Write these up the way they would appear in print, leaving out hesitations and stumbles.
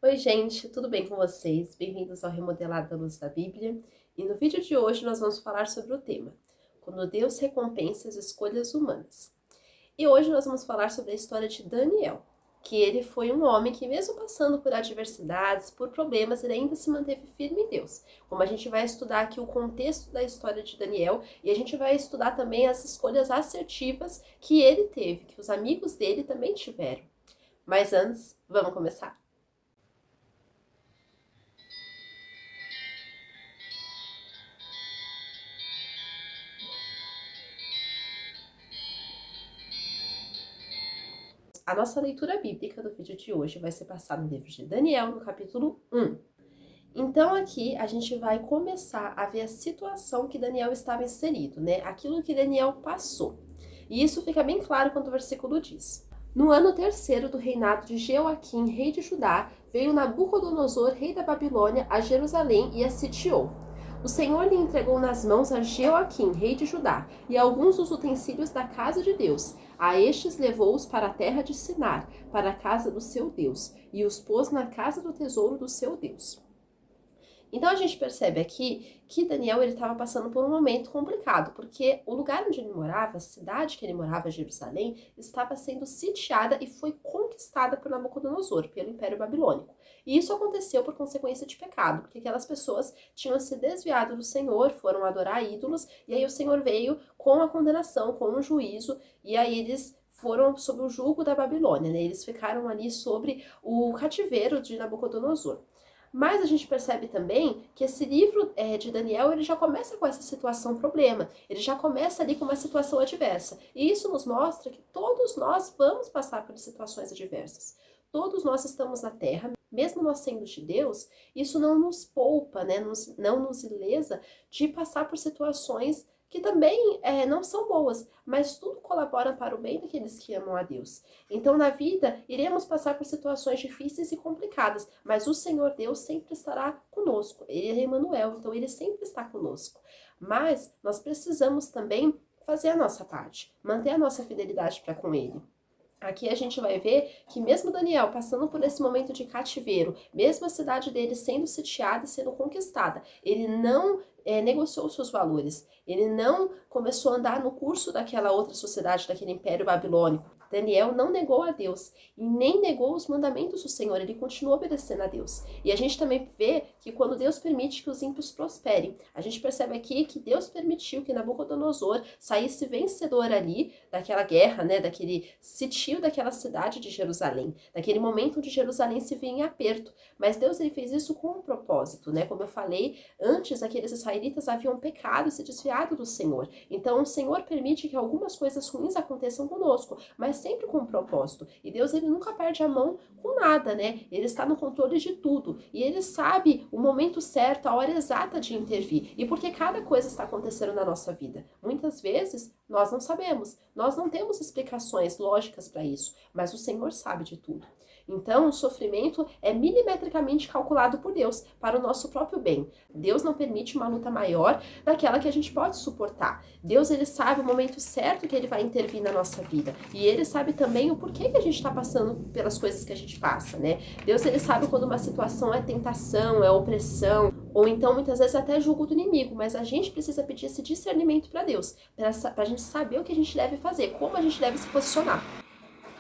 Oi, gente, tudo bem com vocês? Bem-vindos ao Remodelado da Luz da Bíblia. E no vídeo de hoje nós vamos falar sobre o tema Quando Deus recompensa as escolhas humanas. E hoje nós vamos falar sobre a história de Daniel, que ele foi um homem que mesmo passando por adversidades, por problemas, ele ainda se manteve firme em Deus. Como a gente vai estudar aqui o contexto da história de Daniel e a gente vai estudar também as escolhas assertivas que ele teve, que os amigos dele também tiveram. Mas antes, vamos começar? A nossa leitura bíblica do vídeo de hoje vai ser passada no livro de Daniel, no capítulo 1. Então aqui a gente vai começar a ver a situação que Daniel estava inserido, né? Aquilo que Daniel passou. E isso fica bem claro quando o versículo diz: No ano terceiro do reinado de Jeoaquim, rei de Judá, veio Nabucodonosor, rei da Babilônia, a Jerusalém e a sitiou. O Senhor lhe entregou nas mãos a Jeoaquim, rei de Judá, e alguns dos utensílios da casa de Deus. A estes levou-os para a terra de Sinar, para a casa do seu Deus, e os pôs na casa do tesouro do seu Deus. Então a gente percebe aqui que Daniel ele estava passando por um momento complicado, porque o lugar onde ele morava, a cidade que ele morava, Jerusalém, estava sendo sitiada e foi conquistada por Nabucodonosor, pelo Império Babilônico. E isso aconteceu por consequência de pecado, porque aquelas pessoas tinham se desviado do Senhor, foram adorar ídolos, e aí o Senhor veio com a condenação, com o juízo, e aí eles foram sob o jugo da Babilônia, né? Eles ficaram ali sobre o cativeiro de Nabucodonosor. Mas a gente percebe também que esse livro de Daniel, ele já começa com essa situação problema, ele já começa ali com uma situação adversa. E isso nos mostra que todos nós vamos passar por situações adversas. Todos nós estamos na Terra, mesmo nós sendo de Deus, isso não nos poupa, né? Não nos ilesa de passar por situações que também não são boas, mas tudo colabora para o bem daqueles que amam a Deus. Então, na vida, iremos passar por situações difíceis e complicadas, mas o Senhor Deus sempre estará conosco. Ele é Emmanuel, então ele sempre está conosco. Mas nós precisamos também fazer a nossa parte, manter a nossa fidelidade para com Ele. Aqui a gente vai ver que mesmo Daniel passando por esse momento de cativeiro, mesmo a cidade dele sendo sitiada e sendo conquistada, ele não negociou seus valores, ele não começou a andar no curso daquela outra sociedade, daquele império babilônico. Daniel não negou a Deus e nem negou os mandamentos do Senhor, ele continuou obedecendo a Deus. E a gente também vê que quando Deus permite que os ímpios prosperem, a gente percebe aqui que Deus permitiu que Nabucodonosor saísse vencedor ali daquela guerra, né, daquele sitio daquela cidade de Jerusalém, daquele momento onde Jerusalém se via em aperto. Mas Deus ele fez isso com um propósito, né? Como eu falei, antes aqueles israelitas haviam pecado e se desviado do Senhor. Então o Senhor permite que algumas coisas ruins aconteçam conosco, mas sempre com um propósito. E Deus ele nunca perde a mão com nada, né? Ele está no controle de tudo. E ele sabe o momento certo, a hora exata de intervir. E porque cada coisa está acontecendo na nossa vida. Muitas vezes nós não sabemos, nós não temos explicações lógicas para isso, mas o Senhor sabe de tudo. Então, o sofrimento é milimetricamente calculado por Deus para o nosso próprio bem. Deus não permite uma luta maior daquela que a gente pode suportar. Deus, ele sabe o momento certo que ele vai intervir na nossa vida. E ele sabe também o porquê que a gente está passando pelas coisas que a gente passa, né? Deus, ele sabe quando uma situação é tentação, é opressão, ou então muitas vezes até julgo do inimigo, mas a gente precisa pedir esse discernimento para Deus, para a gente saber o que a gente deve fazer, como a gente deve se posicionar.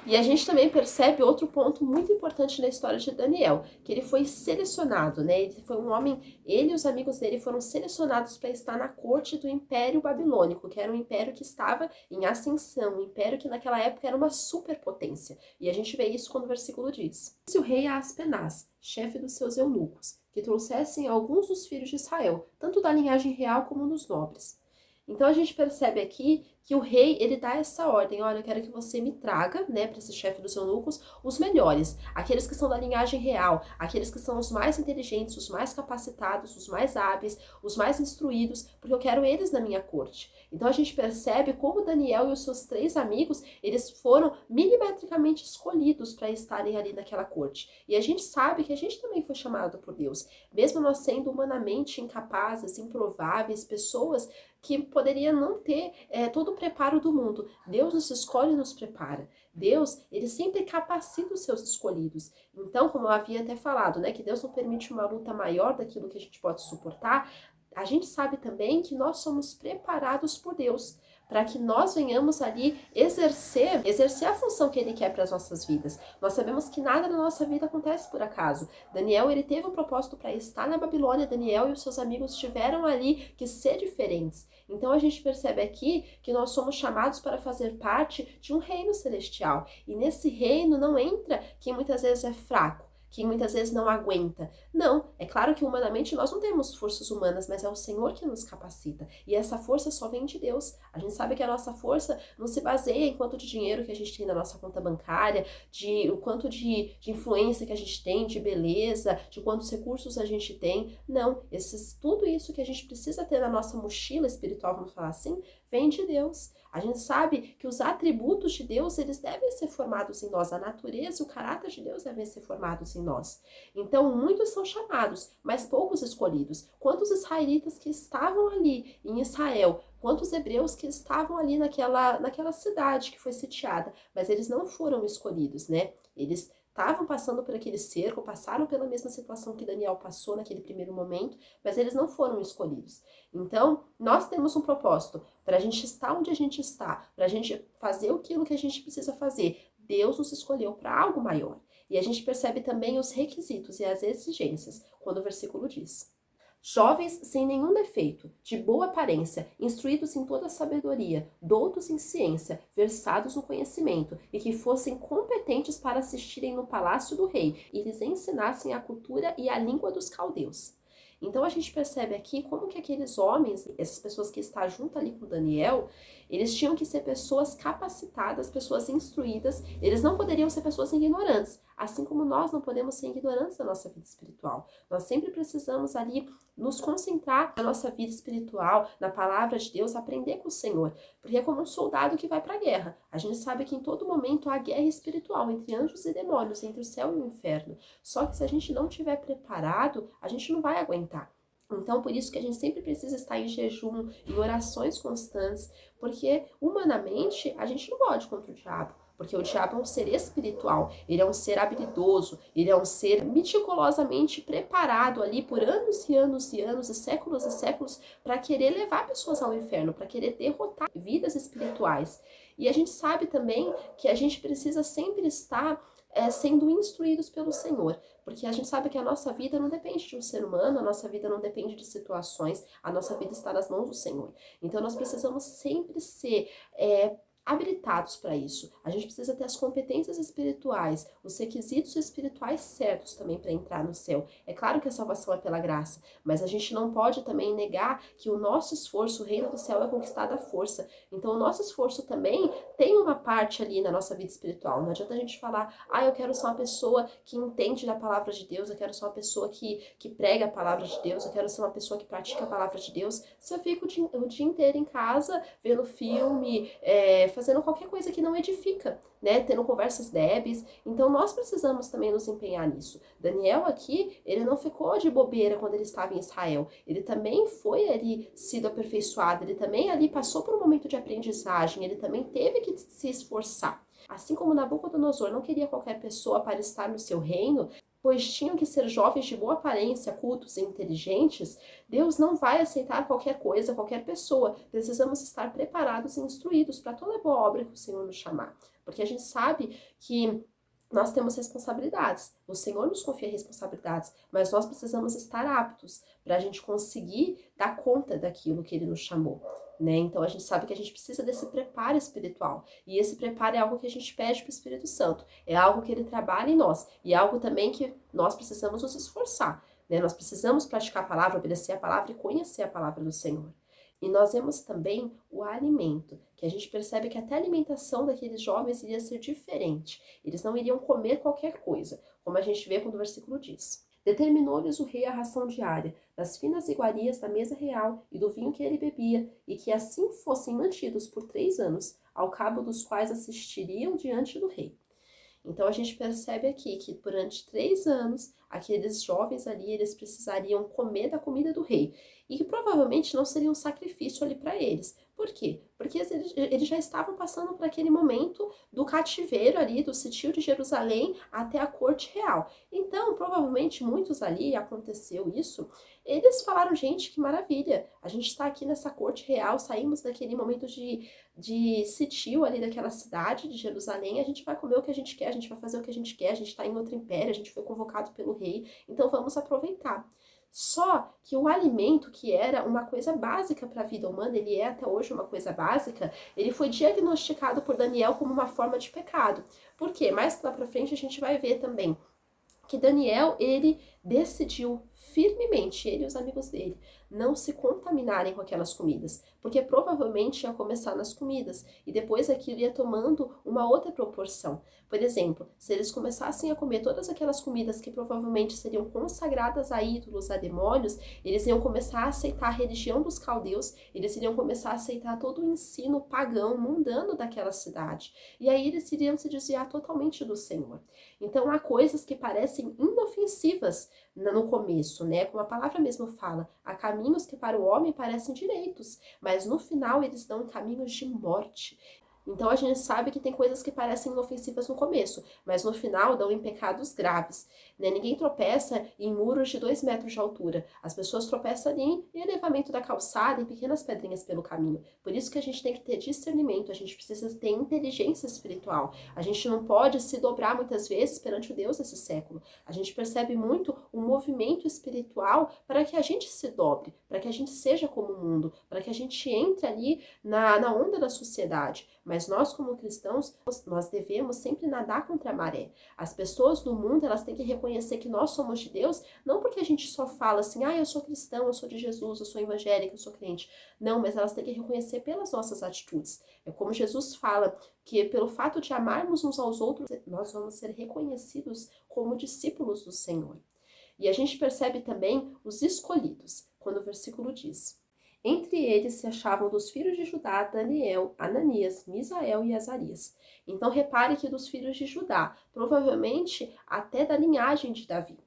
E a gente também percebe outro ponto muito importante na história de Daniel, que ele foi selecionado, né? Ele foi um homem, ele e os amigos dele foram selecionados para estar na corte do Império Babilônico, que era um império que estava em ascensão, um império que naquela época era uma superpotência. E a gente vê isso quando o versículo diz: Se o rei Aspenaz, chefe dos seus eunucos, que trouxessem alguns dos filhos de Israel, tanto da linhagem real como dos nobres. Então a gente percebe aqui que o rei, ele dá essa ordem: olha, eu quero que você me traga, né, para esse chefe dos eunucos, os melhores, aqueles que são da linhagem real, aqueles que são os mais inteligentes, os mais capacitados, os mais hábeis, os mais instruídos, porque eu quero eles na minha corte. Então a gente percebe como Daniel e os seus 3 amigos, eles foram milimetricamente escolhidos para estarem ali naquela corte. E a gente sabe que a gente também foi chamado por Deus, mesmo nós sendo humanamente incapazes, improváveis, pessoas que poderiam não ter todo o preparo do mundo. Deus nos escolhe e nos prepara. Deus, ele sempre capacita os seus escolhidos. Então, como eu havia até falado, né, que Deus não permite uma luta maior daquilo que a gente pode suportar, a gente sabe também que nós somos preparados por Deus para que nós venhamos ali exercer a função que Ele quer para as nossas vidas. Nós sabemos que nada na nossa vida acontece por acaso. Daniel, ele teve um propósito para estar na Babilônia. Daniel e os seus amigos tiveram ali que ser diferentes. Então a gente percebe aqui que nós somos chamados para fazer parte de um reino celestial. E nesse reino não entra quem muitas vezes é fraco, que muitas vezes não aguenta. Não, é claro que humanamente nós não temos forças humanas, mas é o Senhor que nos capacita. E essa força só vem de Deus. A gente sabe que a nossa força não se baseia em quanto de dinheiro que a gente tem na nossa conta bancária, de o quanto de influência que a gente tem, de beleza, de quantos recursos a gente tem. Não, tudo isso que a gente precisa ter na nossa mochila espiritual, vamos falar assim, vem de Deus. A gente sabe que os atributos de Deus, eles devem ser formados em nós. A natureza e o caráter de Deus devem ser formados em nós. Então, muitos são chamados, mas poucos escolhidos. Quantos israelitas que estavam ali em Israel, quantos hebreus que estavam ali naquela cidade que foi sitiada, mas eles não foram escolhidos, né? Eles estavam passando por aquele cerco, passaram pela mesma situação que Daniel passou naquele primeiro momento, mas eles não foram escolhidos. Então, nós temos um propósito para a gente estar onde a gente está, para a gente fazer aquilo que a gente precisa fazer. Deus nos escolheu para algo maior. E a gente percebe também os requisitos e as exigências, quando o versículo diz: jovens sem nenhum defeito, de boa aparência, instruídos em toda sabedoria, doutos em ciência, versados no conhecimento, e que fossem competentes para assistirem no palácio do rei e lhes ensinassem a cultura e a língua dos caldeus. Então a gente percebe aqui como que aqueles homens, essas pessoas que estão junto ali com Daniel, eles tinham que ser pessoas capacitadas, pessoas instruídas, eles não poderiam ser pessoas ignorantes, assim como nós não podemos ser ignorantes da nossa vida espiritual. Nós sempre precisamos ali nos concentrar na nossa vida espiritual, na palavra de Deus, aprender com o Senhor, porque é como um soldado que vai para a guerra. A gente sabe que em todo momento há guerra espiritual entre anjos e demônios, entre o céu e o inferno. Só que se a gente não estiver preparado, a gente não vai aguentar. Então, por isso que a gente sempre precisa estar em jejum, em orações constantes, porque humanamente a gente não pode contra o diabo. Porque o diabo é um ser espiritual, ele é um ser habilidoso, ele é um ser meticulosamente preparado ali por anos e anos e anos e séculos para querer levar pessoas ao inferno, para querer derrotar vidas espirituais. E a gente sabe também que a gente precisa sempre estar sendo instruídos pelo Senhor, porque a gente sabe que a nossa vida não depende de um ser humano, a nossa vida não depende de situações, a nossa vida está nas mãos do Senhor. Então nós precisamos sempre ser habilitados para isso. A gente precisa ter as competências espirituais, os requisitos espirituais certos também para entrar no céu. É claro que a salvação é pela graça, mas a gente não pode também negar que o nosso esforço, o reino do céu é conquistado à força. Então o nosso esforço também tem uma parte ali na nossa vida espiritual. Não adianta a gente falar, eu quero ser uma pessoa que entende da palavra de Deus, eu quero ser uma pessoa que prega a palavra de Deus, eu quero ser uma pessoa que pratica a palavra de Deus, se eu fico o dia inteiro em casa, vendo filme, fazendo qualquer coisa que não edifica, né? Tendo conversas débeis. Então nós precisamos também nos empenhar nisso. Daniel aqui, ele não ficou de bobeira quando ele estava em Israel. Ele também foi ali sido aperfeiçoado, ele também ali passou por um momento de aprendizagem, ele também teve que se esforçar. Assim como Nabucodonosor não queria qualquer pessoa para estar no seu reino, pois tinham que ser jovens de boa aparência, cultos e inteligentes, Deus não vai aceitar qualquer coisa, qualquer pessoa. Precisamos estar preparados e instruídos para toda boa obra que o Senhor nos chamar. Porque a gente sabe que nós temos responsabilidades. O Senhor nos confia responsabilidades, mas nós precisamos estar aptos para a gente conseguir dar conta daquilo que Ele nos chamou. Né? Então a gente sabe que a gente precisa desse preparo espiritual, e esse preparo é algo que a gente pede para o Espírito Santo, é algo que ele trabalha em nós, e é algo também que nós precisamos nos esforçar, né? Nós precisamos praticar a palavra, obedecer a palavra e conhecer a palavra do Senhor. E nós vemos também o alimento, que a gente percebe que até a alimentação daqueles jovens iria ser diferente, eles não iriam comer qualquer coisa, como a gente vê quando o versículo diz: determinou-lhes o rei a ração diária, das finas iguarias da mesa real e do vinho que ele bebia, e que assim fossem mantidos por 3 anos, ao cabo dos quais assistiriam diante do rei. Então a gente percebe aqui que durante 3 anos, aqueles jovens ali, eles precisariam comer da comida do rei, e que provavelmente não seria um sacrifício ali para eles. Por quê? Porque eles já estavam passando por aquele momento do cativeiro ali, do sítio de Jerusalém até a corte real. Então, provavelmente, muitos ali, aconteceu isso, eles falaram, gente, que maravilha, a gente está aqui nessa corte real, saímos daquele momento de sítio ali daquela cidade de Jerusalém, a gente vai comer o que a gente quer, a gente vai fazer o que a gente quer, a gente está em outro império, a gente foi convocado pelo rei, então vamos aproveitar. Só que o alimento, que era uma coisa básica para a vida humana, ele é até hoje uma coisa básica, ele foi diagnosticado por Daniel como uma forma de pecado. Por quê? Mais lá para frente a gente vai ver também que Daniel, ele decidiu firmemente, ele e os amigos dele, não se contaminarem com aquelas comidas, porque provavelmente ia começar nas comidas, e depois aquilo ia tomando uma outra proporção. Por exemplo, se eles começassem a comer todas aquelas comidas que provavelmente seriam consagradas a ídolos, a demônios, eles iam começar a aceitar a religião dos caldeus, eles iriam começar a aceitar todo o ensino pagão, mundano daquela cidade, e aí eles iriam se desviar totalmente do Senhor. Então há coisas que parecem inofensivas no começo, né? Como a palavra mesmo fala, há caminhos que para o homem parecem direitos, mas no final eles dão caminhos de morte. Então a gente sabe que tem coisas que parecem inofensivas no começo, mas no final dão em pecados graves, né? Ninguém tropeça em muros de 2 metros de altura. As pessoas tropeçam ali em elevamento da calçada, em pequenas pedrinhas pelo caminho. Por isso que a gente tem que ter discernimento, a gente precisa ter inteligência espiritual. A gente não pode se dobrar muitas vezes perante o Deus desse século. A gente percebe muito um movimento espiritual para que a gente se dobre, para que a gente seja como o mundo, para que a gente entre ali na onda da sociedade. Mas nós, como cristãos, nós devemos sempre nadar contra a maré. As pessoas do mundo, elas têm que reconhecer que nós somos de Deus, não porque a gente só fala assim, eu sou cristão, eu sou de Jesus, eu sou evangélica, eu sou crente. Não, mas elas têm que reconhecer pelas nossas atitudes. É como Jesus fala, que pelo fato de amarmos uns aos outros, nós vamos ser reconhecidos como discípulos do Senhor. E a gente percebe também os escolhidos, quando o versículo diz: entre eles se achavam dos filhos de Judá, Daniel, Ananias, Misael e Azarias. Então repare que dos filhos de Judá, provavelmente até da linhagem de Davi,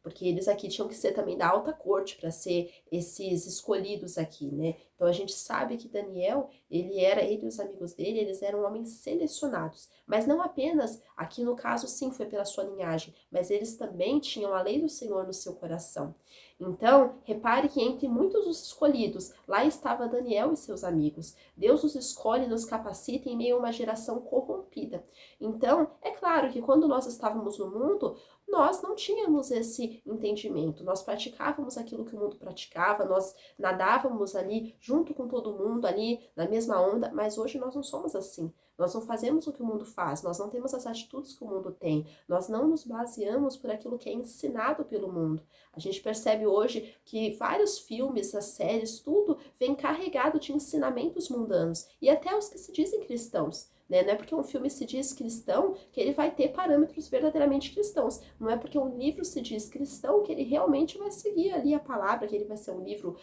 porque eles aqui tinham que ser também da alta corte para ser esses escolhidos aqui, né? Então a gente sabe que Daniel, ele e os amigos dele, eles eram homens selecionados, mas não apenas, aqui no caso sim foi pela sua linhagem, mas eles também tinham a lei do Senhor no seu coração. Então, repare que entre muitos dos escolhidos, lá estava Daniel e seus amigos. Deus os escolhe e nos capacita em meio a uma geração corrompida. Então, é claro que quando nós estávamos no mundo, nós não tínhamos esse entendimento. Nós praticávamos aquilo que o mundo praticava, nós nadávamos ali junto com todo mundo, ali na mesma onda, mas hoje nós não somos assim. Nós não fazemos o que o mundo faz, nós não temos as atitudes que o mundo tem, nós não nos baseamos por aquilo que é ensinado pelo mundo. A gente percebe hoje que vários filmes, as séries, tudo vem carregado de ensinamentos mundanos, e até os que se dizem cristãos. Né? Não é porque um filme se diz cristão que ele vai ter parâmetros verdadeiramente cristãos. Não é porque um livro se diz cristão que ele realmente vai seguir ali a palavra, que ele vai ser um livro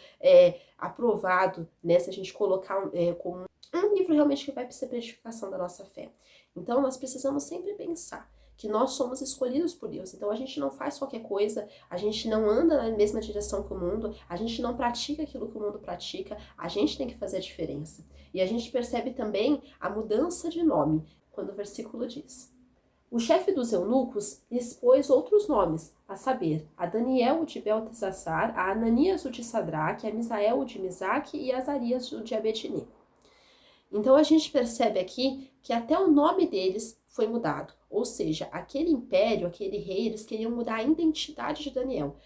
aprovado, né? Se a gente colocar como um livro realmente que vai ser para edificação da nossa fé. Então nós precisamos sempre pensar que nós somos escolhidos por Deus. Então a gente não faz qualquer coisa, a gente não anda na mesma direção que o mundo, a gente não pratica aquilo que o mundo pratica, a gente tem que fazer a diferença. E a gente percebe também a mudança de nome, quando o versículo diz: o chefe dos eunucos expôs outros nomes, a saber, a Daniel o de Beltesassar, a Ananias o de Sadraque, a Misael o de Mesaque e a Azarias o de Abednego. Então a gente percebe aqui que até o nome deles foi mudado, ou seja, aquele império, aquele rei, eles queriam mudar a identidade de Daniel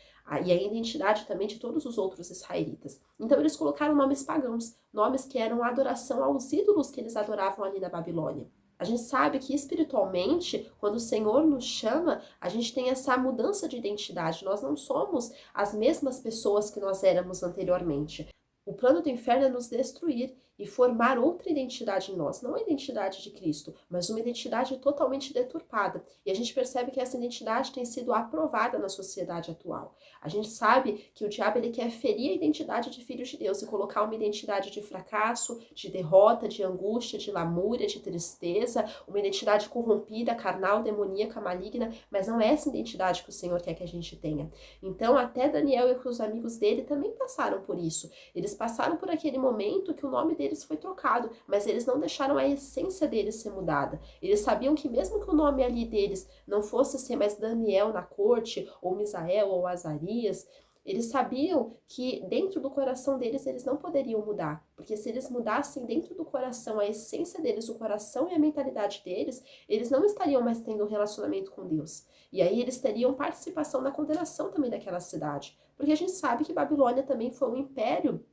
e a identidade também de todos os outros israelitas. Então eles colocaram nomes pagãos, nomes que eram adoração aos ídolos que eles adoravam ali na Babilônia. A gente sabe que espiritualmente, quando o Senhor nos chama, a gente tem essa mudança de identidade. Nós não somos as mesmas pessoas que nós éramos anteriormente. O plano do inferno é nos destruir e formar outra identidade em nós. Não a identidade de Cristo, mas uma identidade totalmente deturpada. E a gente percebe que essa identidade tem sido aprovada na sociedade atual. A gente sabe que o diabo ele quer ferir a identidade de filhos de Deus e colocar uma identidade de fracasso, de derrota, de angústia, de lamúria, de tristeza, uma identidade corrompida, carnal, demoníaca, maligna, mas não é essa identidade que o Senhor quer que a gente tenha. Então, até Daniel e os amigos dele também passaram por isso. Eles passaram por aquele momento que o nome deles deles foi trocado, mas eles não deixaram a essência deles ser mudada. Eles sabiam que mesmo que o nome ali deles não fosse ser mais Daniel na corte, ou Misael, ou Azarias, eles sabiam que dentro do coração deles eles não poderiam mudar, porque se eles mudassem dentro do coração a essência deles, o coração e a mentalidade deles, eles não estariam mais tendo um relacionamento com Deus. E aí eles teriam participação na condenação também daquela cidade, porque a gente sabe que Babilônia também foi um império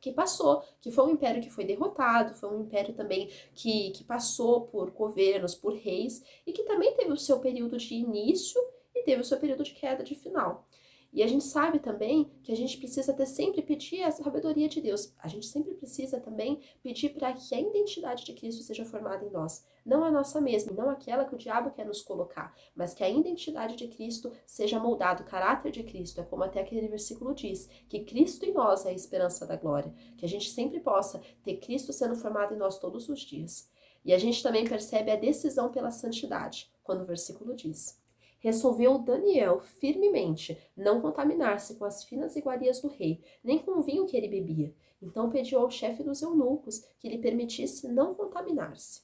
que passou, que foi um império que foi derrotado, foi um império também que passou por governos, por reis, e que também teve o seu período de início e teve o seu período de queda de final. E a gente sabe também que a gente precisa ter sempre pedir a sabedoria de Deus. A gente sempre precisa também pedir para que a identidade de Cristo seja formada em nós. Não a nossa mesma, não aquela que o diabo quer nos colocar, mas que a identidade de Cristo seja moldada, o caráter de Cristo. É como até aquele versículo diz, que Cristo em nós é a esperança da glória. Que a gente sempre possa ter Cristo sendo formado em nós todos os dias. E a gente também percebe a decisão pela santidade, quando o versículo diz: resolveu Daniel firmemente não contaminar-se com as finas iguarias do rei, nem com o vinho que ele bebia. Então pediu ao chefe dos eunucos que lhe permitisse não contaminar-se.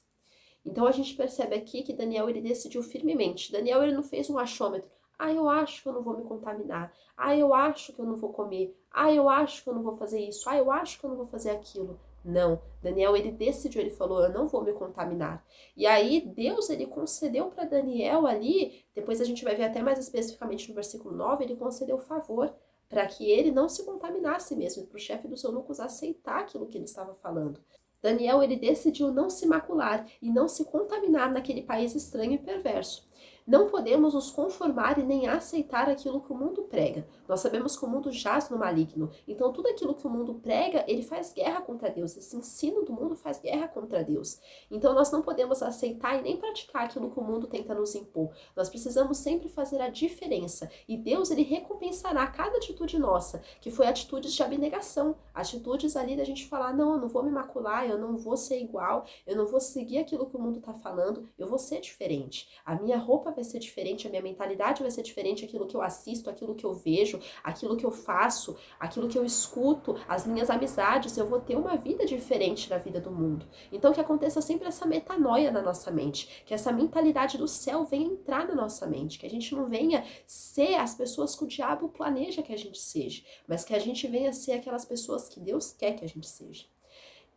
Então a gente percebe aqui que Daniel ele decidiu firmemente. Daniel ele não fez um achômetro. Eu acho que eu não vou me contaminar. Eu acho que eu não vou comer. Eu acho que eu não vou fazer isso. Eu acho que eu não vou fazer aquilo. Não, Daniel ele decidiu, ele falou, eu não vou me contaminar. E aí Deus ele concedeu para Daniel ali, depois a gente vai ver até mais especificamente no versículo 9, ele concedeu favor para que ele não se contaminasse mesmo, para o chefe dos eunucos aceitar aquilo que ele estava falando. Daniel ele decidiu não se macular e não se contaminar naquele país estranho e perverso. Não podemos nos conformar e nem aceitar aquilo que o mundo prega. Nós sabemos que o mundo jaz no maligno. Então, tudo aquilo que o mundo prega, ele faz guerra contra Deus. Esse ensino do mundo faz guerra contra Deus. Então, nós não podemos aceitar e nem praticar aquilo que o mundo tenta nos impor. Nós precisamos sempre fazer a diferença. E Deus, ele recompensará cada atitude nossa, que foi atitudes de abnegação. Atitudes ali da gente falar, não, eu não vou me macular, eu não vou ser igual, eu não vou seguir aquilo que o mundo está falando, eu vou ser diferente. A minha roupa vai ser diferente, a minha mentalidade vai ser diferente, aquilo que eu assisto, aquilo que eu vejo, aquilo que eu faço, aquilo que eu escuto, as minhas amizades, eu vou ter uma vida diferente da vida do mundo. Então que aconteça sempre essa metanoia na nossa mente, que essa mentalidade do céu venha entrar na nossa mente, que a gente não venha ser as pessoas que o diabo planeja que a gente seja, mas que a gente venha ser aquelas pessoas que Deus quer que a gente seja.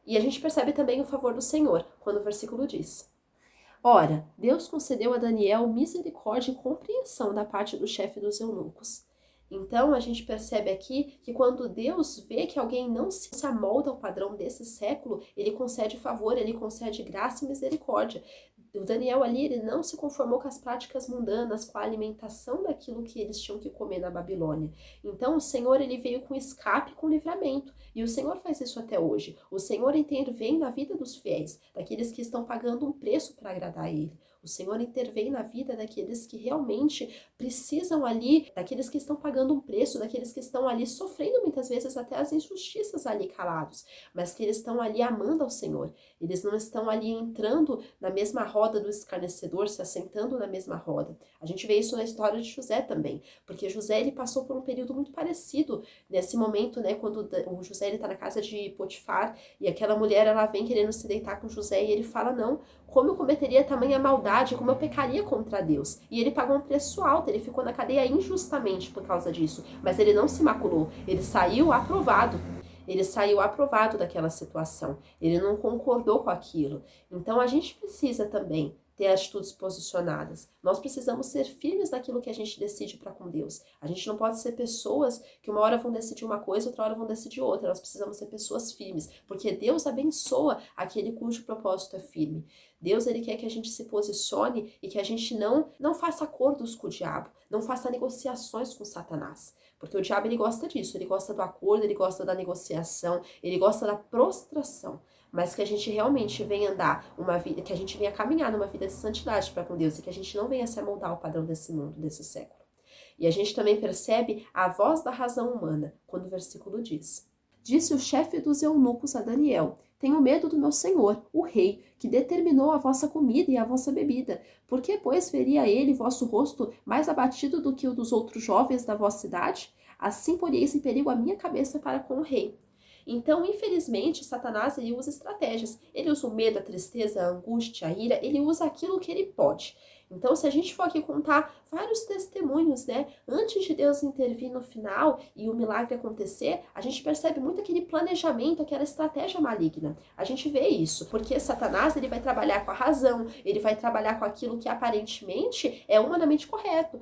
E a gente percebe também o favor do Senhor, quando o versículo diz: ora, Deus concedeu a Daniel misericórdia e compreensão da parte do chefe dos eunucos. Então, a gente percebe aqui que quando Deus vê que alguém não se amolda ao padrão desse século, ele concede favor, ele concede graça e misericórdia. O Daniel ali, ele não se conformou com as práticas mundanas, com a alimentação daquilo que eles tinham que comer na Babilônia. Então, o Senhor, ele veio com escape, com livramento. E o Senhor faz isso até hoje. O Senhor intervém na vida dos fiéis, daqueles que estão pagando um preço para agradar a Ele. O Senhor intervém na vida daqueles que realmente precisam ali, daqueles que estão pagando um preço, daqueles que estão ali sofrendo muitas vezes até as injustiças ali calados, mas que eles estão ali amando ao Senhor. Eles não estão ali entrando na mesma roda do escarnecedor, se assentando na mesma roda. A gente vê isso na história de José também, porque José ele passou por um período muito parecido nesse momento, né, quando o José ele tá na casa de Potifar e aquela mulher ela vem querendo se deitar com José e ele fala: não, como eu cometeria tamanha maldade, como eu pecaria contra Deus. E ele pagou um preço alto, ele ficou na cadeia injustamente por causa disso, mas ele não se maculou, ele saiu aprovado. Ele saiu aprovado daquela situação, ele não concordou com aquilo. Então a gente precisa também ter atitudes posicionadas. Nós precisamos ser firmes naquilo que a gente decide para com Deus. A gente não pode ser pessoas que uma hora vão decidir uma coisa, outra hora vão decidir outra. Nós precisamos ser pessoas firmes, porque Deus abençoa aquele cujo propósito é firme. Deus, ele quer que a gente se posicione e que a gente não faça acordos com o diabo, não faça negociações com Satanás. Porque o diabo, ele gosta disso, ele gosta do acordo, ele gosta da negociação, ele gosta da prostração. Mas que a gente realmente venha andar uma vida, que a gente venha caminhar numa vida de santidade para com Deus e que a gente não venha se amoldar ao padrão desse mundo, desse século. E a gente também percebe a voz da razão humana, quando o versículo diz: disse o chefe dos eunucos a Daniel: tenho medo do meu senhor, o rei, que determinou a vossa comida e a vossa bebida. Por que, pois, veria ele vosso rosto mais abatido do que o dos outros jovens da vossa idade? Assim poríeis em perigo a minha cabeça para com o rei. Então, infelizmente, Satanás ele usa estratégias. Ele usa o medo, a tristeza, a angústia, a ira, ele usa aquilo que ele pode. Então, se a gente for aqui contar vários testemunhos, né, antes de Deus intervir no final e o milagre acontecer, a gente percebe muito aquele planejamento, aquela estratégia maligna. A gente vê isso, porque Satanás, ele vai trabalhar com a razão, ele vai trabalhar com aquilo que aparentemente é humanamente correto.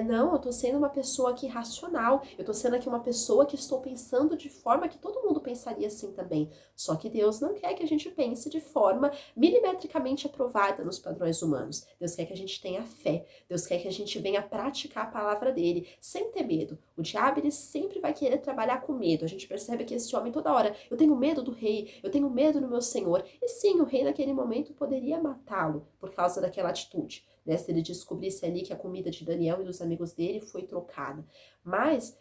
Não, eu tô sendo uma pessoa aqui racional, eu tô sendo aqui uma pessoa que estou pensando de forma que todo mundo pensaria assim também. Só que Deus não quer que a gente pense de forma milimetricamente aprovada nos padrões humanos. Deus quer que a gente tenha fé. Deus quer que a gente venha praticar a palavra dele, sem ter medo. O diabo, ele sempre vai querer trabalhar com medo. A gente percebe que esse homem toda hora, eu tenho medo do rei, eu tenho medo do meu senhor. E sim, o rei naquele momento poderia matá-lo por causa daquela atitude, né? Se ele descobrisse ali que a comida de Daniel e dos amigos dele foi trocada. Mas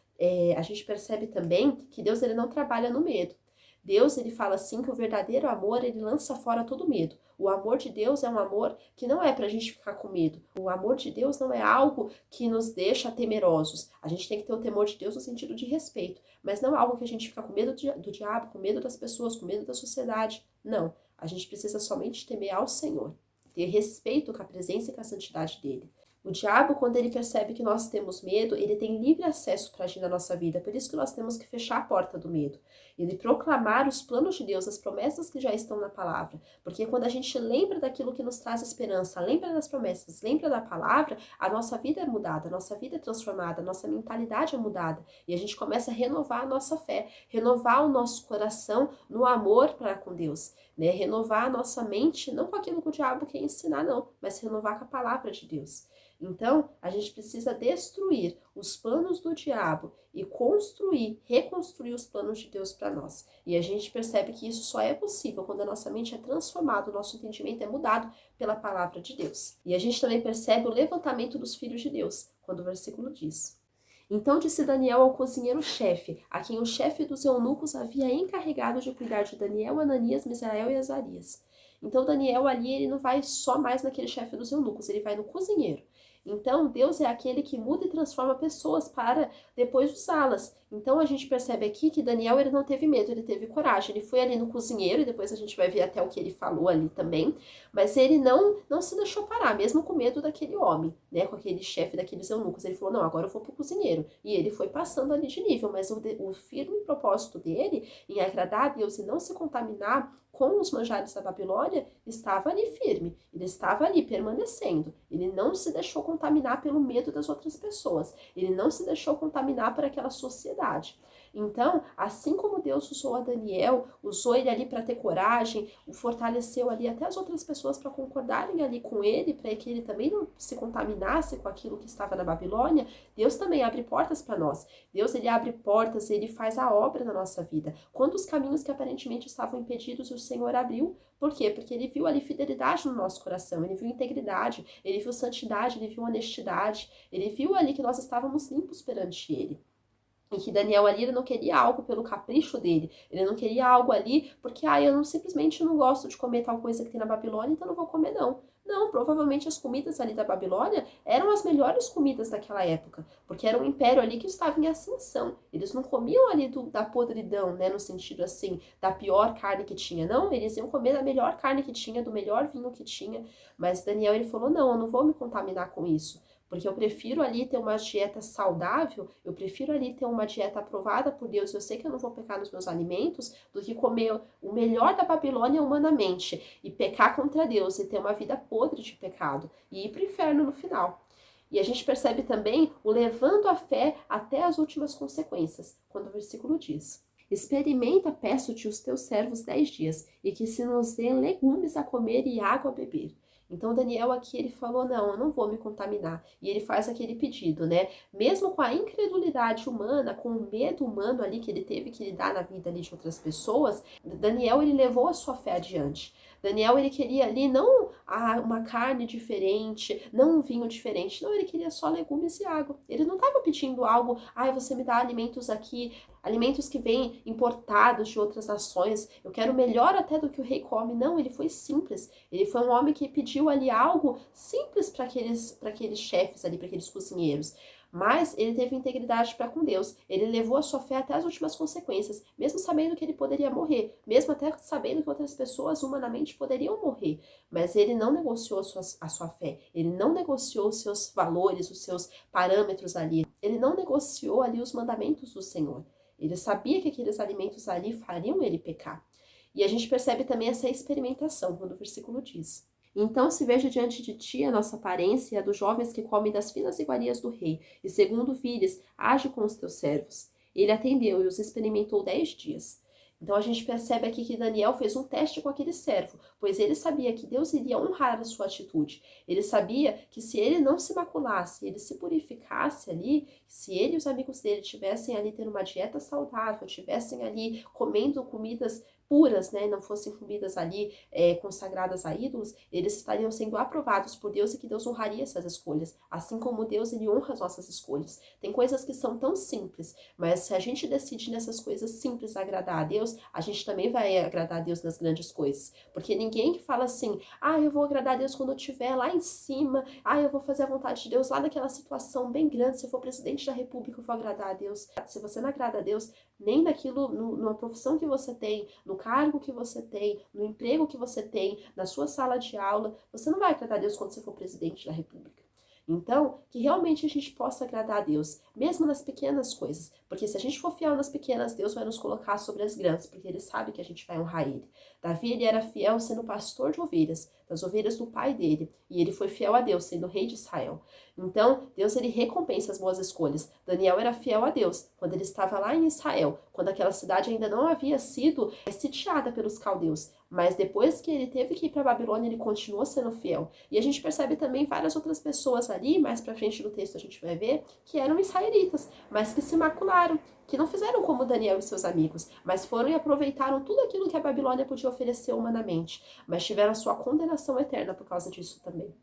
a gente percebe também que Deus, ele não trabalha no medo. Deus, ele fala assim que o verdadeiro amor, ele lança fora todo medo. O amor de Deus é um amor que não é pra gente ficar com medo. O amor de Deus não é algo que nos deixa temerosos. A gente tem que ter o temor de Deus no sentido de respeito, mas não é algo que a gente fica com medo do diabo, com medo das pessoas, com medo da sociedade. Não. A gente precisa somente temer ao Senhor, ter respeito com a presença e com a santidade dele. O diabo, quando ele percebe que nós temos medo, ele tem livre acesso para agir na nossa vida. Por isso que nós temos que fechar a porta do medo. Ele proclamar os planos de Deus, as promessas que já estão na palavra. Porque quando a gente lembra daquilo que nos traz esperança, lembra das promessas, lembra da palavra, a nossa vida é mudada, a nossa vida é transformada, a nossa mentalidade é mudada. E a gente começa a renovar a nossa fé, renovar o nosso coração no amor para com Deus. Né? Renovar a nossa mente, não com aquilo que o diabo quer ensinar, não, mas renovar com a palavra de Deus. Então, a gente precisa destruir os planos do diabo e construir, reconstruir os planos de Deus para nós. E a gente percebe que isso só é possível quando a nossa mente é transformada, o nosso entendimento é mudado pela palavra de Deus. E a gente também percebe o levantamento dos filhos de Deus, quando o versículo diz: então disse Daniel ao cozinheiro-chefe, a quem o chefe dos eunucos havia encarregado de cuidar de Daniel, Ananias, Misael e Azarias. Então Daniel ali, ele não vai só mais naquele chefe dos eunucos, ele vai no cozinheiro. Então Deus é aquele que muda e transforma pessoas para depois usá-las. Então a gente percebe aqui que Daniel, ele não teve medo, ele teve coragem. Ele foi ali no cozinheiro, e depois a gente vai ver até o que ele falou ali também, mas ele não se deixou parar, mesmo com medo daquele homem, né, com aquele chefe daqueles eunucos. Ele falou, não, agora eu vou pro cozinheiro. E ele foi passando ali de nível, mas o firme propósito dele em agradar a Deus e não se contaminar com os manjares da Babilônia estava ali firme, ele estava ali permanecendo, ele não se deixou contaminar pelo medo das outras pessoas, ele não se deixou contaminar por aquela sociedade. Então, assim como Deus usou a Daniel, usou ele ali para ter coragem, o fortaleceu ali até as outras pessoas para concordarem ali com ele, para que ele também não se contaminasse com aquilo que estava na Babilônia, Deus também abre portas para nós. Deus, ele abre portas, ele faz a obra na nossa vida. Quantos caminhos que aparentemente estavam impedidos, o Senhor abriu. Por quê? Porque ele viu ali fidelidade no nosso coração, ele viu integridade, ele viu santidade, ele viu honestidade, ele viu ali que nós estávamos limpos perante ele. E que Daniel ali, ele não queria algo pelo capricho dele, ele não queria algo ali porque, eu simplesmente não gosto de comer tal coisa que tem na Babilônia, então não vou comer não. Não, provavelmente as comidas ali da Babilônia eram as melhores comidas daquela época, porque era um império ali que estava em ascensão. Eles não comiam ali da podridão, né, no sentido assim, da pior carne que tinha. Não, eles iam comer da melhor carne que tinha, do melhor vinho que tinha. Mas Daniel, ele falou, não, eu não vou me contaminar com isso. Porque eu prefiro ali ter uma dieta saudável, eu prefiro ali ter uma dieta aprovada por Deus, eu sei que eu não vou pecar nos meus alimentos, do que comer o melhor da Babilônia humanamente e pecar contra Deus e ter uma vida podre de pecado e ir para o inferno no final. E a gente percebe também o levando a fé até as últimas consequências, quando o versículo diz: experimenta, peço-te, os teus servos 10 dias, e que se nos dê legumes a comer e água a beber. Então Daniel aqui, ele falou, não, eu não vou me contaminar. E ele faz aquele pedido, né? Mesmo com a incredulidade humana, com o medo humano ali que ele teve que lidar na vida ali de outras pessoas, Daniel, ele levou a sua fé adiante. Daniel, ele queria ali não uma carne diferente, não um vinho diferente, não, ele queria só legumes e água. Ele não estava pedindo algo, você me dá alimentos aqui, alimentos que vêm importados de outras nações, eu quero melhor até do que o rei come. Não, ele foi simples, ele foi um homem que pediu ali algo simples para aqueles chefes ali, para aqueles cozinheiros. Mas ele teve integridade para com Deus. Ele levou a sua fé até as últimas consequências, mesmo sabendo que ele poderia morrer, mesmo até sabendo que outras pessoas humanamente poderiam morrer. Mas ele não negociou a sua fé, ele não negociou os seus valores, os seus parâmetros ali. Ele não negociou ali os mandamentos do Senhor. Ele sabia que aqueles alimentos ali fariam ele pecar. E a gente percebe também essa experimentação, quando o versículo diz: então se veja diante de ti a nossa aparência e a dos jovens que comem das finas iguarias do rei, e segundo vires, age com os teus servos. Ele atendeu e os experimentou 10 dias. Então a gente percebe aqui que Daniel fez um teste com aquele servo, pois ele sabia que Deus iria honrar a sua atitude. Ele sabia que se ele não se maculasse, ele se purificasse ali, se ele e os amigos dele tivessem ali tendo uma dieta saudável, tivessem ali comendo comidas puras, né, não fossem comidas ali consagradas a ídolos, eles estariam sendo aprovados por Deus e que Deus honraria essas escolhas, assim como Deus ele honra as nossas escolhas. Tem coisas que são tão simples, mas se a gente decide nessas coisas simples agradar a Deus, a gente também vai agradar a Deus nas grandes coisas, porque ninguém que fala assim, eu vou agradar a Deus quando eu estiver lá em cima, eu vou fazer a vontade de Deus lá naquela situação bem grande, se eu for presidente da república eu vou agradar a Deus. Se você não agrada a Deus, nem naquilo, numa profissão que você tem, no cargo que você tem, no emprego que você tem, na sua sala de aula, você não vai agradar a Deus quando você for presidente da república. Então, que realmente a gente possa agradar a Deus, mesmo nas pequenas coisas. Porque se a gente for fiel nas pequenas, Deus vai nos colocar sobre as grandes, porque Ele sabe que a gente vai honrar Ele. Davi, ele era fiel sendo pastor de ovelhas, das ovelhas do pai dele. E ele foi fiel a Deus, sendo rei de Israel. Então, Deus, ele recompensa as boas escolhas. Daniel era fiel a Deus, quando ele estava lá em Israel, quando aquela cidade ainda não havia sido sitiada pelos caldeus. Mas depois que ele teve que ir para Babilônia, ele continuou sendo fiel. E a gente percebe também várias outras pessoas ali, mais para frente no texto a gente vai ver, que eram israelitas, mas que se macularam, que não fizeram como Daniel e seus amigos, mas foram e aproveitaram tudo aquilo que a Babilônia podia oferecer humanamente, mas tiveram a sua condenação eterna por causa disso também.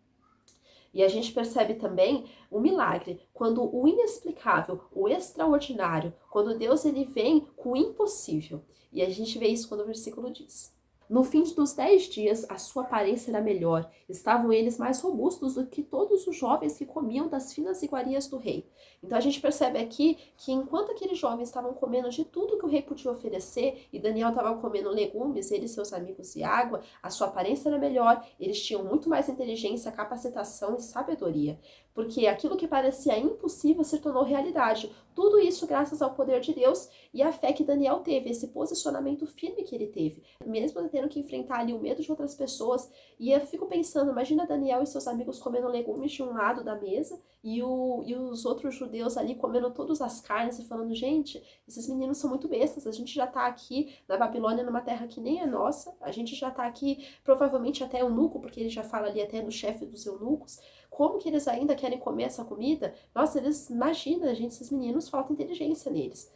E a gente percebe também o milagre, quando o inexplicável, o extraordinário, quando Deus ele vem com o impossível. E a gente vê isso quando o versículo diz: no fim dos 10 dias, a sua aparência era melhor. Estavam eles mais robustos do que todos os jovens que comiam das finas iguarias do rei. Então a gente percebe aqui que enquanto aqueles jovens estavam comendo de tudo que o rei podia oferecer, e Daniel estava comendo legumes, ele e seus amigos e água, a sua aparência era melhor, eles tinham muito mais inteligência, capacitação e sabedoria. Porque aquilo que parecia impossível se tornou realidade. Tudo isso graças ao poder de Deus e à fé que Daniel teve, esse posicionamento firme que ele teve. Mesmo tendo que enfrentar ali o medo de outras pessoas. E eu fico pensando, imagina Daniel e seus amigos comendo legumes de um lado da mesa e os outros judeus ali comendo todas as carnes e falando, gente, esses meninos são muito bestas, a gente já tá aqui na Babilônia, numa terra que nem é nossa, a gente já tá aqui provavelmente até eunuco, porque ele já fala ali até no chefe dos eunucos. Como que eles ainda querem comer essa comida? Nossa, eles imaginam, gente, esses meninos, falta inteligência neles.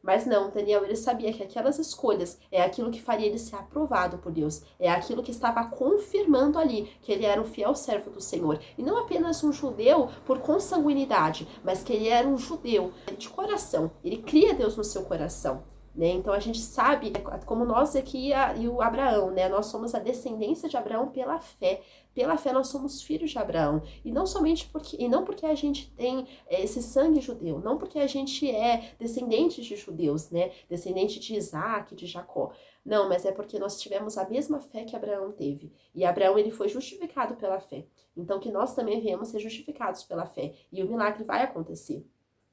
Mas não, Daniel, ele sabia que aquelas escolhas é aquilo que faria ele ser aprovado por Deus. É aquilo que estava confirmando ali que ele era um fiel servo do Senhor. E não apenas um judeu por consanguinidade, mas que ele era um judeu de coração. Ele cria Deus no seu coração. Né? Então a gente sabe, como nós aqui e o Abraão, né? Nós somos a descendência de Abraão pela fé. Pela fé nós somos filhos de Abraão. E não somente porque a gente tem esse sangue judeu, não porque a gente é descendente de judeus, né? Descendente de Isaac, de Jacó. Não, mas é porque nós tivemos a mesma fé que Abraão teve. E Abraão ele foi justificado pela fé. Então que nós também viemos ser justificados pela fé. E o milagre vai acontecer.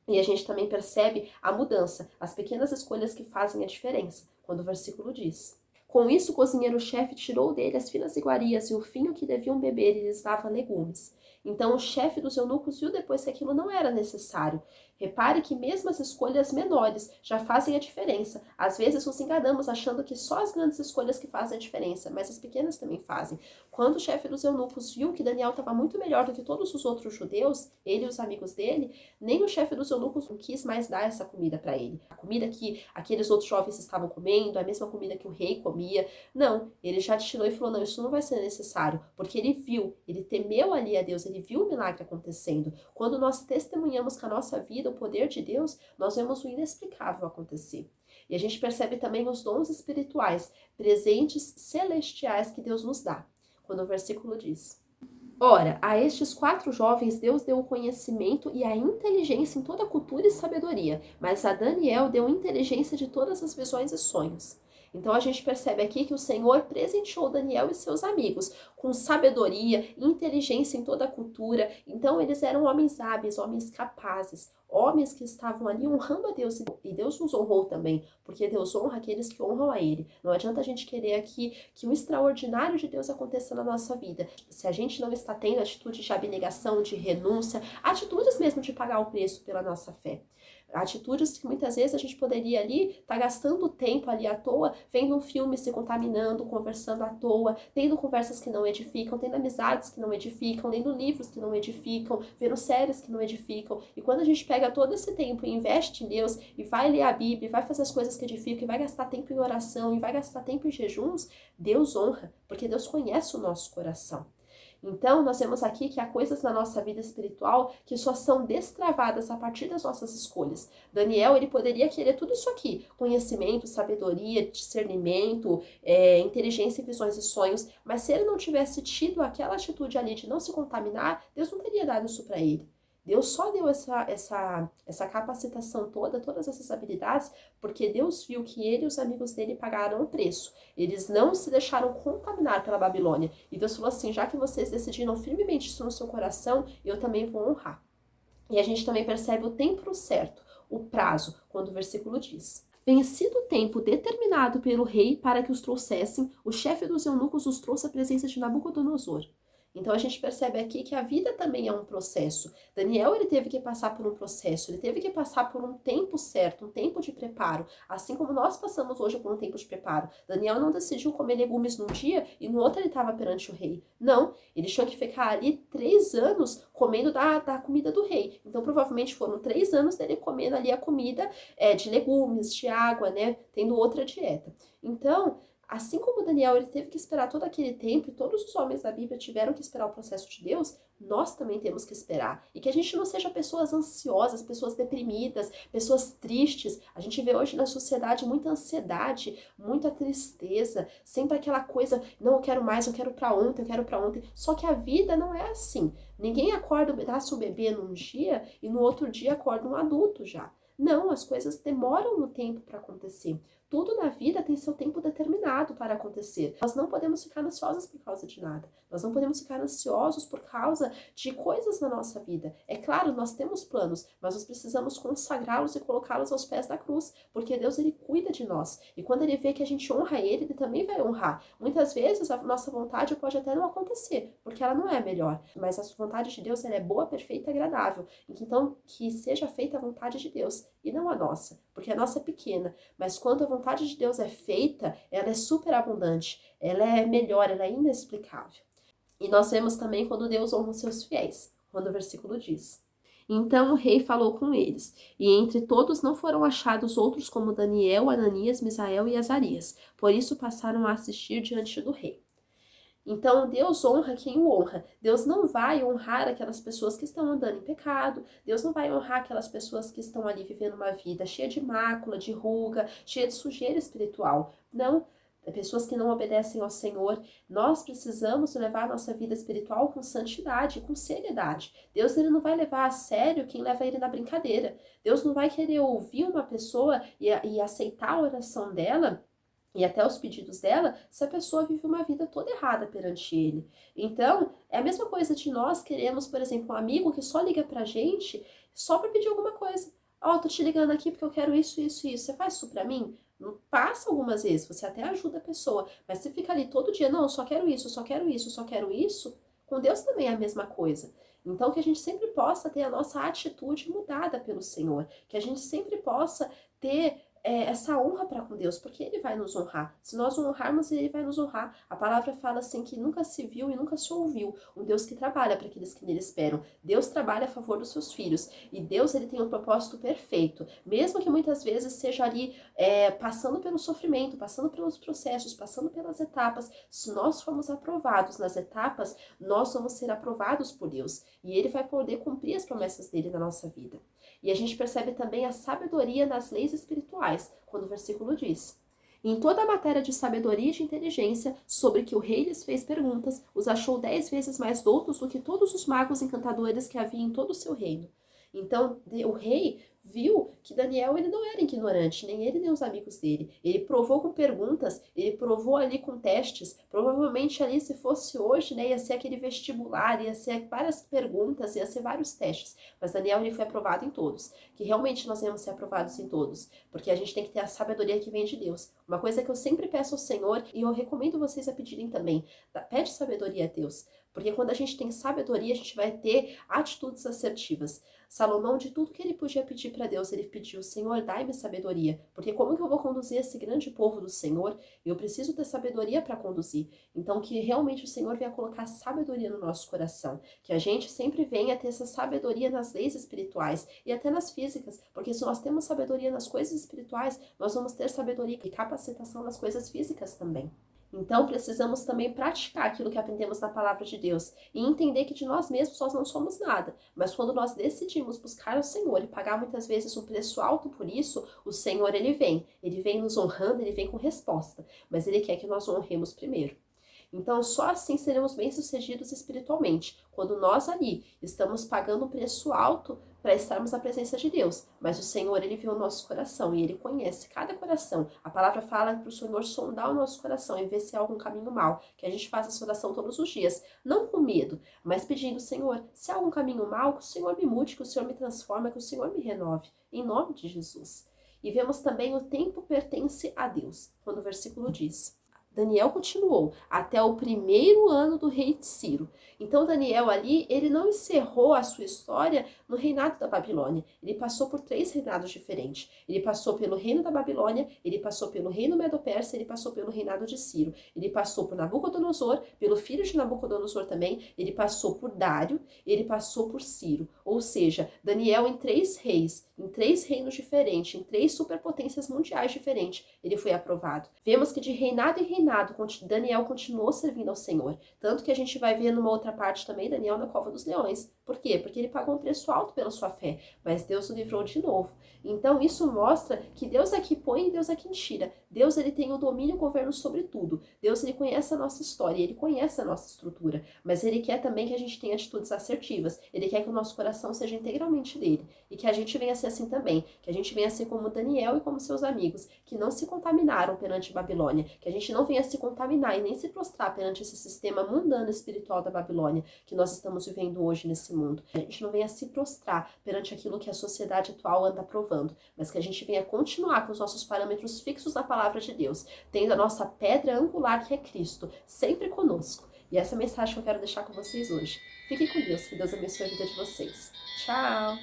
E a gente também percebe a mudança, as pequenas escolhas que fazem a diferença, quando o versículo diz: com isso o cozinheiro-chefe tirou dele as finas iguarias e o vinho que deviam beber e lhes dava legumes. Então o chefe dos eunucos viu depois que aquilo não era necessário. Repare que mesmo as escolhas menores já fazem a diferença. Às vezes nos enganamos achando que só as grandes escolhas que fazem a diferença, mas as pequenas também fazem. Quando o chefe dos eunucos viu que Daniel estava muito melhor do que todos os outros judeus, ele e os amigos dele, nem o chefe dos eunucos não quis mais dar essa comida para ele. A comida que aqueles outros jovens estavam comendo, a mesma comida que o rei comia. Não, ele já tirou e falou, não, isso não vai ser necessário, porque ele viu, ele temeu ali a Deus, ele viu o milagre acontecendo. Quando nós testemunhamos com a nossa vida o poder de Deus, nós vemos o inexplicável acontecer. E a gente percebe também os dons espirituais, presentes celestiais que Deus nos dá. Quando o versículo diz: Ora, a estes 4 jovens Deus deu o conhecimento e a inteligência em toda a cultura e sabedoria, mas a Daniel deu inteligência de todas as visões e sonhos. Então a gente percebe aqui que o Senhor presenteou Daniel e seus amigos com sabedoria e inteligência em toda a cultura. Então eles eram homens hábeis, homens capazes, homens que estavam ali honrando a Deus. E Deus nos honrou também, porque Deus honra aqueles que honram a Ele. Não adianta a gente querer aqui que o extraordinário de Deus aconteça na nossa vida. Se a gente não está tendo atitudes de abnegação, de renúncia, atitudes mesmo de pagar o preço pela nossa fé. Atitudes que muitas vezes a gente poderia ali estar gastando tempo ali à toa, vendo um filme, se contaminando, conversando à toa, tendo conversas que não edificam, tendo amizades que não edificam, lendo livros que não edificam, vendo séries que não edificam. E quando a gente pega todo esse tempo e investe em Deus, e vai ler a Bíblia, e vai fazer as coisas que edificam, e vai gastar tempo em oração, e vai gastar tempo em jejuns, Deus honra, porque Deus conhece o nosso coração. Então, nós vemos aqui que há coisas na nossa vida espiritual que só são destravadas a partir das nossas escolhas. Daniel, ele poderia querer tudo isso aqui, conhecimento, sabedoria, discernimento, inteligência, visões e sonhos, mas se ele não tivesse tido aquela atitude ali de não se contaminar, Deus não teria dado isso para ele. Deus só deu essa capacitação toda, todas essas habilidades, porque Deus viu que ele e os amigos dele pagaram o preço. Eles não se deixaram contaminar pela Babilônia. E Deus falou assim, já que vocês decidiram firmemente isso no seu coração, eu também vou honrar. E a gente também percebe o tempo certo, o prazo, quando o versículo diz: vencido o tempo determinado pelo rei para que os trouxessem, o chefe dos eunucos os trouxe à presença de Nabucodonosor. Então a gente percebe aqui que a vida também é um processo. Daniel, ele teve que passar por um processo, ele teve que passar por um tempo certo, um tempo de preparo, assim como nós passamos hoje por um tempo de preparo. Daniel não decidiu comer legumes num dia e no outro ele estava perante o rei. Não, ele tinha que ficar ali 3 anos comendo da comida do rei. Então provavelmente foram 3 anos dele comendo ali a comida de legumes, de água, né, tendo outra dieta. Então, assim como Daniel ele teve que esperar todo aquele tempo e todos os homens da Bíblia tiveram que esperar o processo de Deus, nós também temos que esperar. E que a gente não seja pessoas ansiosas, pessoas deprimidas, pessoas tristes. A gente vê hoje na sociedade muita ansiedade, muita tristeza, sempre aquela coisa, não, eu quero mais, eu quero pra ontem, eu quero pra ontem. Só que a vida não é assim. Ninguém acorda, nasce um bebê num dia e no outro dia acorda um adulto já. Não, as coisas demoram no tempo para acontecer. Tudo na vida tem seu tempo determinado para acontecer. Nós não podemos ficar ansiosos por causa de nada. Nós não podemos ficar ansiosos por causa de coisas na nossa vida. É claro, nós temos planos, mas nós precisamos consagrá-los e colocá-los aos pés da cruz, porque Deus, ele cuida de nós. E quando ele vê que a gente honra ele, ele também vai honrar. Muitas vezes a nossa vontade pode até não acontecer, porque ela não é a melhor. Mas a vontade de Deus, ela é boa, perfeita e agradável. Então, que seja feita a vontade de Deus e não a nossa, porque a nossa é pequena. Mas quando a vontade de Deus é feita, ela é superabundante, ela é melhor, ela é inexplicável. E nós vemos também quando Deus honra os seus fiéis, quando o versículo diz: então o rei falou com eles, e entre todos não foram achados outros como Daniel, Ananias, Misael e Azarias. Por isso passaram a assistir diante do rei. Então, Deus honra quem o honra. Deus não vai honrar aquelas pessoas que estão andando em pecado. Deus não vai honrar aquelas pessoas que estão ali vivendo uma vida cheia de mácula, de ruga, cheia de sujeira espiritual. Não. Pessoas que não obedecem ao Senhor. Nós precisamos levar a nossa vida espiritual com santidade, com seriedade. Deus, ele não vai levar a sério quem leva ele na brincadeira. Deus não vai querer ouvir uma pessoa e aceitar a oração dela e até os pedidos dela, se a pessoa vive uma vida toda errada perante ele. Então, é a mesma coisa de nós queremos, por exemplo, um amigo que só liga pra gente só pra pedir alguma coisa. Ó, tô te ligando aqui porque eu quero isso, isso, isso. Você faz isso pra mim? Não passa algumas vezes, você até ajuda a pessoa, mas você fica ali todo dia, não, eu só quero isso, eu só quero isso, eu só quero isso. Com Deus também é a mesma coisa. Então, que a gente sempre possa ter a nossa atitude mudada pelo Senhor, que a gente sempre possa ter essa honra para com Deus, porque Ele vai nos honrar. Se nós o honrarmos, Ele vai nos honrar. A palavra fala assim que nunca se viu e nunca se ouviu um Deus que trabalha para aqueles que nele esperam. Deus trabalha a favor dos seus filhos e Deus, ele tem um propósito perfeito, mesmo que muitas vezes seja ali passando pelo sofrimento, passando pelos processos, passando pelas etapas. Se nós formos aprovados nas etapas, nós vamos ser aprovados por Deus e Ele vai poder cumprir as promessas dele na nossa vida. E a gente percebe também a sabedoria nas leis espirituais, quando o versículo diz: Em toda a matéria de sabedoria e de inteligência, sobre que o rei lhes fez perguntas, os achou 10 vezes mais doutos do que todos os magos encantadores que havia em todo o seu reino. Então, o rei viu que Daniel ele não era ignorante, nem ele nem os amigos dele. Ele provou com perguntas, ele provou ali com testes. Provavelmente ali, se fosse hoje, né, ia ser aquele vestibular, ia ser várias perguntas, ia ser vários testes. Mas Daniel ele foi aprovado em todos. Que realmente nós vamos ser aprovados em todos, porque a gente tem que ter a sabedoria que vem de Deus. Uma coisa que eu sempre peço ao Senhor, e eu recomendo vocês a pedirem também, pede sabedoria a Deus. Porque quando a gente tem sabedoria, a gente vai ter atitudes assertivas. Salomão, de tudo que ele podia pedir para Deus, ele pediu: Senhor, dai-me sabedoria, porque como que eu vou conduzir esse grande povo do Senhor? Eu preciso ter sabedoria para conduzir. Então, que realmente o Senhor venha colocar sabedoria no nosso coração, que a gente sempre venha ter essa sabedoria nas leis espirituais e até nas físicas, porque se nós temos sabedoria nas coisas espirituais, nós vamos ter sabedoria e capacitação nas coisas físicas também. Então, precisamos também praticar aquilo que aprendemos na palavra de Deus e entender que de nós mesmos nós não somos nada. Mas quando nós decidimos buscar o Senhor e pagar muitas vezes um preço alto por isso, o Senhor ele vem nos honrando, ele vem com resposta. Mas ele quer que nós o honremos primeiro. Então, só assim seremos bem-sucedidos espiritualmente, quando nós ali estamos pagando um preço alto para estarmos na presença de Deus. Mas o Senhor, ele vê o nosso coração e ele conhece cada coração. A palavra fala para o Senhor sondar o nosso coração e ver se há algum caminho mal, que a gente faça essa oração todos os dias, não com medo, mas pedindo: Senhor, se há algum caminho mal, que o Senhor me mude, que o Senhor me transforme, que o Senhor me renove, em nome de Jesus. E vemos também o tempo pertence a Deus, quando o versículo diz: Daniel continuou até o primeiro ano do rei Ciro. Então Daniel ali, ele não encerrou a sua história no reinado da Babilônia. Ele passou por 3 reinados diferentes. Ele passou pelo reino da Babilônia, ele passou pelo reino Medo-Persa, ele passou pelo reinado de Ciro. Ele passou por Nabucodonosor, pelo filho de Nabucodonosor também, ele passou por Dário, ele passou por Ciro. Ou seja, Daniel em 3 reis, em 3 reinos diferentes, em 3 superpotências mundiais diferentes, ele foi aprovado. Vemos que de reinado em reinado, Daniel continuou servindo ao Senhor. Tanto que a gente vai ver numa outra parte também, Daniel na cova dos leões. Por quê? Porque ele pagou um preço alto pela sua fé, mas Deus o livrou de novo. Então isso mostra que Deus aqui põe e Deus aqui tira. Deus ele tem o domínio e o governo sobre tudo. Deus ele conhece a nossa história, ele conhece a nossa estrutura, mas ele quer também que a gente tenha atitudes assertivas. Ele quer que o nosso coração seja integralmente dele e que a gente venha a ser assim também, que a gente venha a ser como Daniel e como seus amigos, que não se contaminaram perante Babilônia, que a gente não venha a se contaminar e nem se prostrar perante esse sistema mundano espiritual da Babilônia que nós estamos vivendo hoje nesse mundo. A gente não venha a se prostrar perante aquilo que a sociedade atual anda provando, mas que a gente venha continuar com os nossos parâmetros fixos na palavra de Deus, tendo a nossa pedra angular que é Cristo, sempre conosco. E essa é a mensagem que eu quero deixar com vocês hoje. Fiquem com Deus, que Deus abençoe a vida de vocês. Tchau!